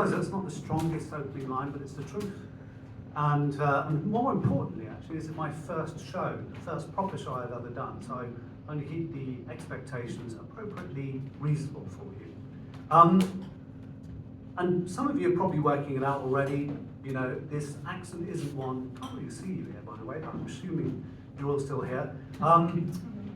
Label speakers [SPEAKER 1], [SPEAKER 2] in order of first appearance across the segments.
[SPEAKER 1] realise that's not the strongest opening line, but it's the truth. And more importantly, actually, this is my first show, the first proper show I've ever done. So I want to keep the expectations appropriately reasonable for you. And some of you are probably working it out already. You know, this accent isn't one. I can't really see you here, by the way. I'm assuming you're all still here.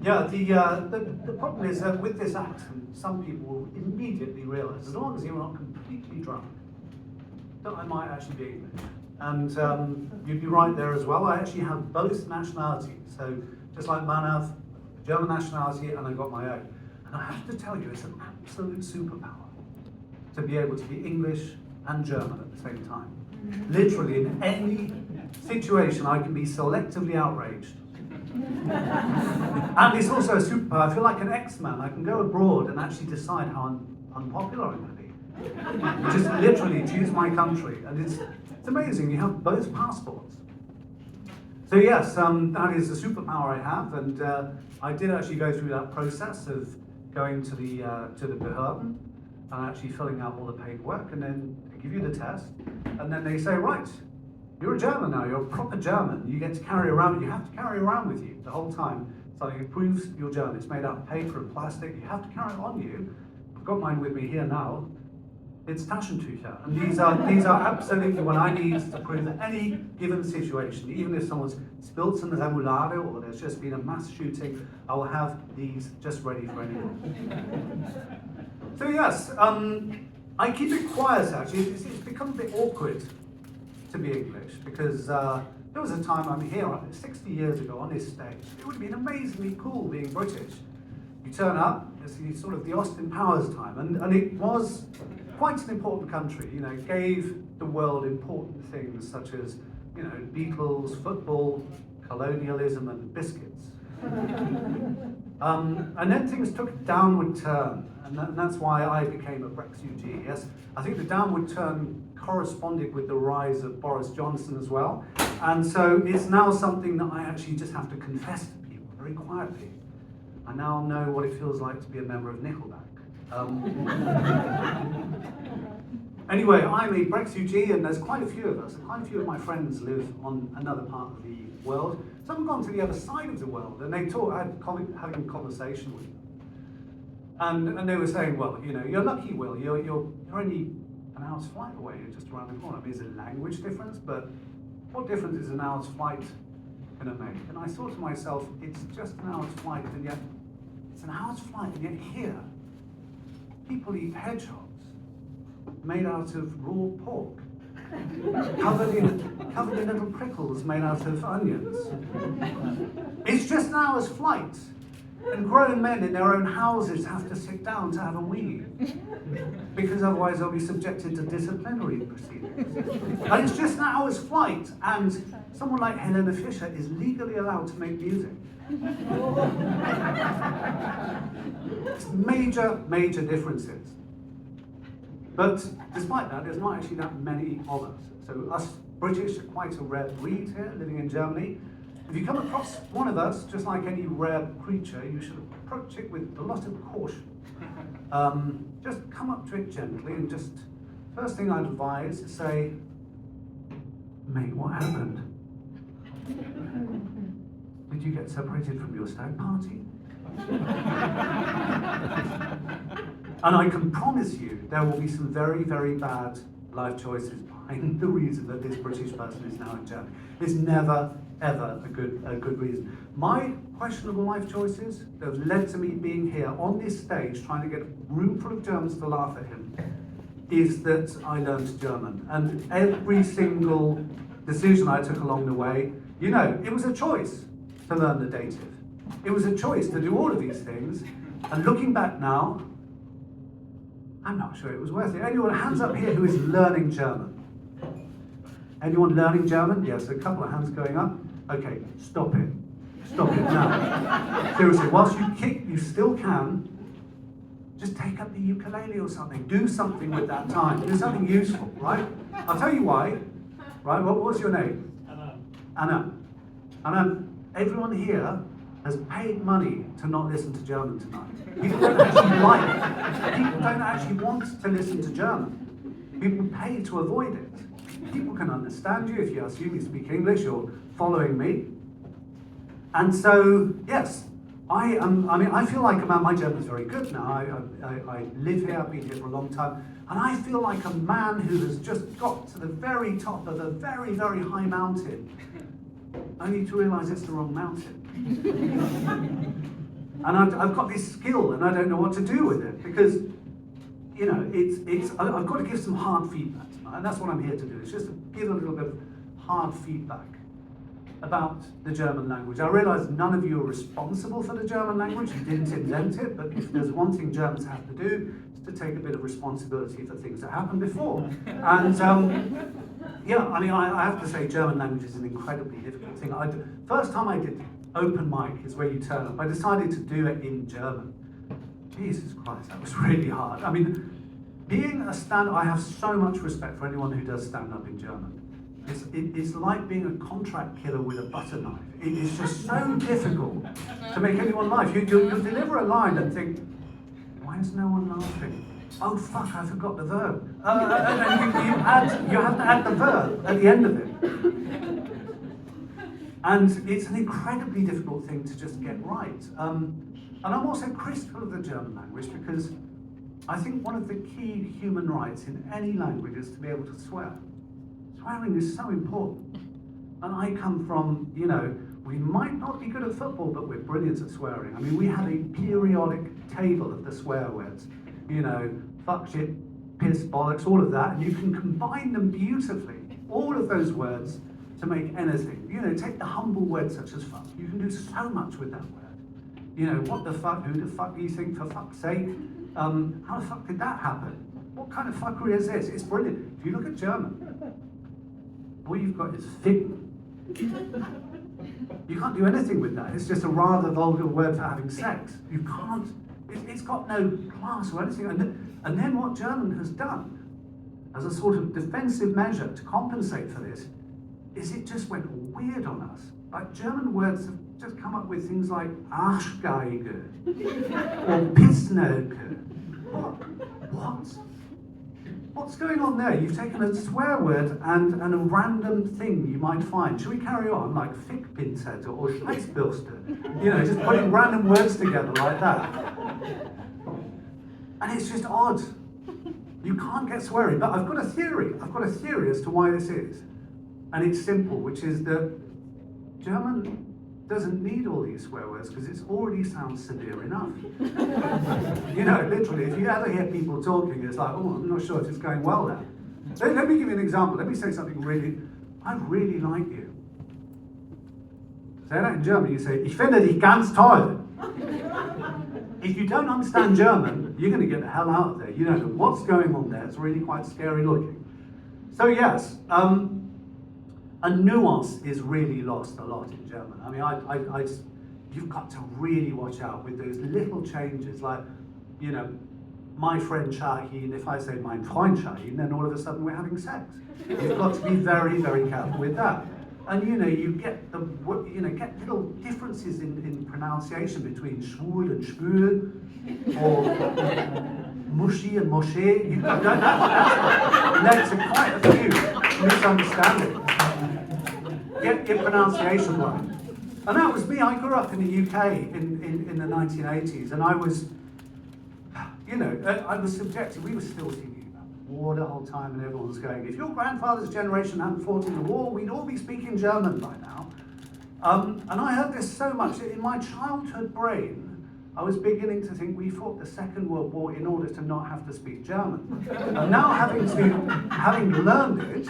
[SPEAKER 1] Yeah, the problem is that with this accent, some people will immediately realise, as long as you're not completely drunk, that I might actually be English. And you'd be right there as well. I actually have both nationalities. So just like Manav, German nationality, and I got my own. And I have to tell you, it's an absolute superpower to be able to be English and German at the same time. Literally, in any situation, I can be selectively outraged. And it's also a superpower. I feel like an X-Man. I can go abroad and actually decide how unpopular I'm going to be. Just literally choose my country. And it's amazing. You have both passports. So yes, that is a superpower I have. And I did actually go through that process of going to the Behörden and actually filling out all the paperwork, and then they give you the test, and then they say, right, you're a German now, you're a proper German. You get to carry around, you have to carry around with you the whole time. Something that proves you're German. It's made out of paper and plastic. You have to carry it on you. I've got mine with me here now. It's Taschentücher, and these are absolutely what I need to prove that any given situation, even if someone's spilt some remoulade or there's just been a mass shooting, I will have these just ready for anyone. So yes, I keep it quiet actually. It's become a bit awkward to be English because there was a time I'm here 60 years ago on this stage. It would have been amazingly cool being British. You turn up, it's sort of the Austin Powers time, and it was quite an important country. You know, it gave the world important things such as, you know, Beatles, football, colonialism, and biscuits. And then things took a downward turn, and that's why I became a Brexit. Yes, I think the downward turn corresponded with the rise of Boris Johnson as well, and so it's now something that I actually just have to confess to people very quietly. I now know what it feels like to be a member of Nickelback. Anyway, I'm a Brexit, and there's quite a few of us, and quite a few of my friends live on another part of the world. Some have gone to the other side of the world, and they having a conversation with them. And they were saying, well, you know, you're lucky, Will, you're only an hour's flight away, you're just around the corner. I mean, there's a language difference, but what difference is an hour's flight going to make? And I thought to myself, it's just an hour's flight, and yet it's an hour's flight, and yet here, people eat hedgehogs made out of raw pork, covered in little prickles made out of onions. It's just an hour's flight, and grown men in their own houses have to sit down to have a wee, because otherwise they'll be subjected to disciplinary proceedings. And it's just an hour's flight, and someone like Helena Fischer is legally allowed to make music. It's major differences. But despite that, there's not actually that many of us. So us British are quite a rare breed here, living in Germany. If you come across one of us, just like any rare creature, you should approach it with a lot of caution. Just come up to it gently, and just, first thing I'd advise is say, mate, what happened? Did you get separated from your stag party? And I can promise you there will be some very, very bad life choices behind the reason that this British person is now in Germany. It's never, ever a good reason. My questionable life choices that have led to me being here on this stage trying to get a room full of Germans to laugh at him is that I learned German. And every single decision I took along the way, you know, it was a choice to learn the dative. It was a choice to do all of these things. And looking back now, I'm not sure it was worth it. Anyone, hands up here who is learning German? Anyone learning German? Yes, a couple of hands going up. Okay, stop it. Stop it now. Seriously, whilst you still can, just take up the ukulele or something. Do something with that time. Do something useful, right? I'll tell you why. Right, what's your name? Anna. Anna, everyone here has paid money to not listen to German tonight. People don't actually want to listen to German. People pay to avoid it. People can understand you if you assume you speak English, you're following me. And so, yes, I feel like my German's very good now. I live here, I've been here for a long time, and I feel like a man who has just got to the very top of a very, very high mountain, only to realise it's the wrong mountain. And I've got this skill, and I don't know what to do with it, because, you know, I've got to give some hard feedback tonight, and that's what I'm here to do, is just to give a little bit of hard feedback about the German language. I realise none of you are responsible for the German language, you didn't invent it, but if there's one thing Germans have to do, it's to take a bit of responsibility for things that happened before. And yeah, I mean, I have to say German language is an incredibly difficult thing. First time I did open mic is where you turn up. I decided to do it in German. Jesus Christ, that was really hard. I mean, being a stand-up, I have so much respect for anyone who does stand-up in German. It's like being a contract killer with a butter knife. It is just so difficult to make anyone laugh. You deliver a line and think, why is no one laughing? Oh fuck, I forgot the verb. And you have to add the verb at the end of it. And it's an incredibly difficult thing to just get right. And I'm also critical of the German language because I think one of the key human rights in any language is to be able to swear. Swearing is so important. And I come from, you know, we might not be good at football, but we're brilliant at swearing. I mean, we have a periodic table of the swear words. You know, fuck, shit, piss, bollocks, all of that. And you can combine them beautifully, all of those words, to make anything. You know, take the humble word such as fuck. You can do so much with that word. You know, what the fuck, who the fuck do you think, for fuck's sake? How the fuck did that happen? What kind of fuckery is this? It's brilliant. If you look at German, all you've got is ficken. You can't do anything with that. It's just a rather vulgar word for having sex. You can't, it's got no class or anything. And then what German has done, as a sort of defensive measure to compensate for this, is it just went weird on us. Like German words have just come up with things like Arschgeige or Pissnelke. What? What's going on there? You've taken a swear word and a random thing you might find. Should we carry on? Like Fickpinzette or Scheißbürste? You know, just putting random words together like that. And it's just odd. You can't get swearing. But I've got a theory. I've got a theory as to why this is. And it's simple, which is that German doesn't need all these swear words because it already sounds severe enough. You know, literally, if you ever hear people talking, it's like, oh, I'm not sure if it's going well now. Let me give you an example. Let me say something really, I really like you. Say that in German, you say, ich finde dich ganz toll. If you don't understand German, you're going to get the hell out of there. You don't know what's going on there. It's really quite scary looking. So yes, a nuance is really lost a lot in German. I mean, you've got to really watch out with those little changes, like, you know, my friend Shahin, if I say mein Freund Shahin, then all of a sudden we're having sex. You've got to be very, very careful with that. And you know, you get little differences in pronunciation between schwul and schwül, or mushy and moshe. That led to quite a few misunderstandings. Get your pronunciation right. And that was me. I grew up in the UK in the 1980s, and I was, you know, I was subjected. We were still thinking about war the whole time, and everyone was going, if your grandfather's generation hadn't fought in the war, we'd all be speaking German by now. And I heard this so much that in my childhood brain, I was beginning to think we fought the Second World War in order to not have to speak German. And now having learned it,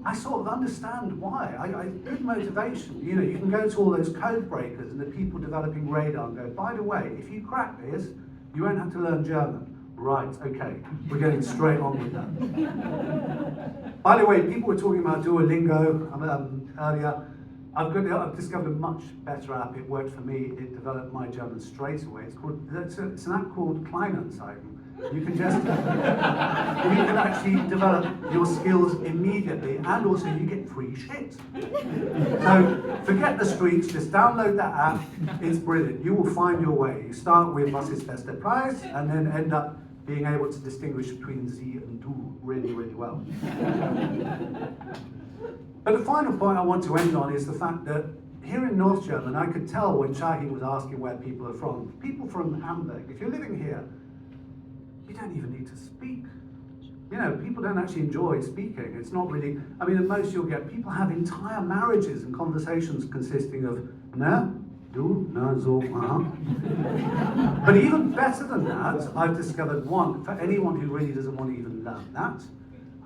[SPEAKER 1] I sort of understand why. Good motivation. You know, you can go to all those code breakers and the people developing radar and go, by the way, if you crack this, you won't have to learn German. Right, okay, we're getting straight on with that. By the way, people were talking about Duolingo earlier. I've discovered a much better app. It worked for me. It developed my German straight away. It's an app called Kleinanzeigen. You can just, you can actually develop your skills immediately, and also you get free shit. So forget the streets, just download that app. It's brilliant. You will find your way. You start with was ist beste Preis, and then end up being able to distinguish between Sie and Du really, well. But the final point I want to end on is the fact that here in North Germany, I could tell when Shahin was asking where people are from. People from Hamburg, if you're living here, you don't even need to speak. You know, people don't actually enjoy speaking. It's not really, I mean, at most you'll get, people have entire marriages and conversations consisting of, ne, du, ne, so, But even better than that, I've discovered one, for anyone who really doesn't want to even learn that,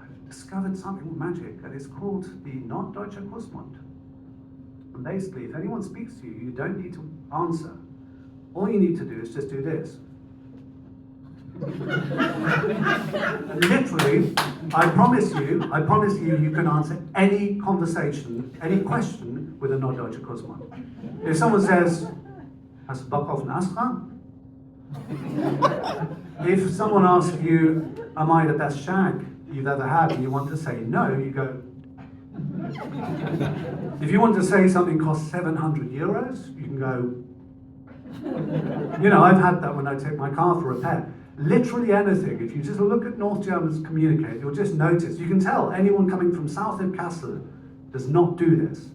[SPEAKER 1] I've discovered something magic, and it's called the Norddeutscher Kussmund. And basically, if anyone speaks to you, you don't need to answer. All you need to do is just do this. And literally, I promise you, you can answer any conversation, any question with a Norddeutscher Kussmund. If someone says, "Hast du Bock auf einen Astra?" If someone asks you, "Am I the best shag you've ever had?" and you want to say no, you go. If you want to say something costs 700 euros, you can go. You know, I've had that when I take my car for repair. Literally anything. If you just look at North Germans communicate, you'll just notice. You can tell anyone coming from south of Kassel does not do this.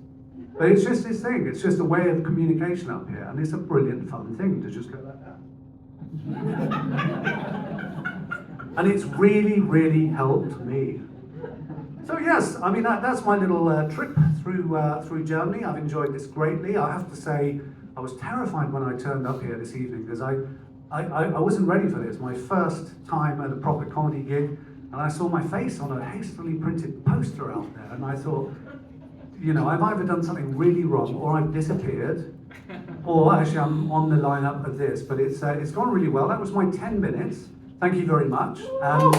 [SPEAKER 1] But it's just this thing. It's just a way of communication up here. And it's a brilliant, fun thing to just go like that. And it's really, really helped me. So yes, I mean, that's my little trip through Germany. I've enjoyed this greatly. I have to say, I was terrified when I turned up here this evening because I wasn't ready for this. My first time at a proper comedy gig, and I saw my face on a hastily printed poster out there, and I thought, you know, I've either done something really wrong, or I've disappeared, or actually I'm on the lineup of this. But it's gone really well. That was my 10 minutes. Thank you very much. And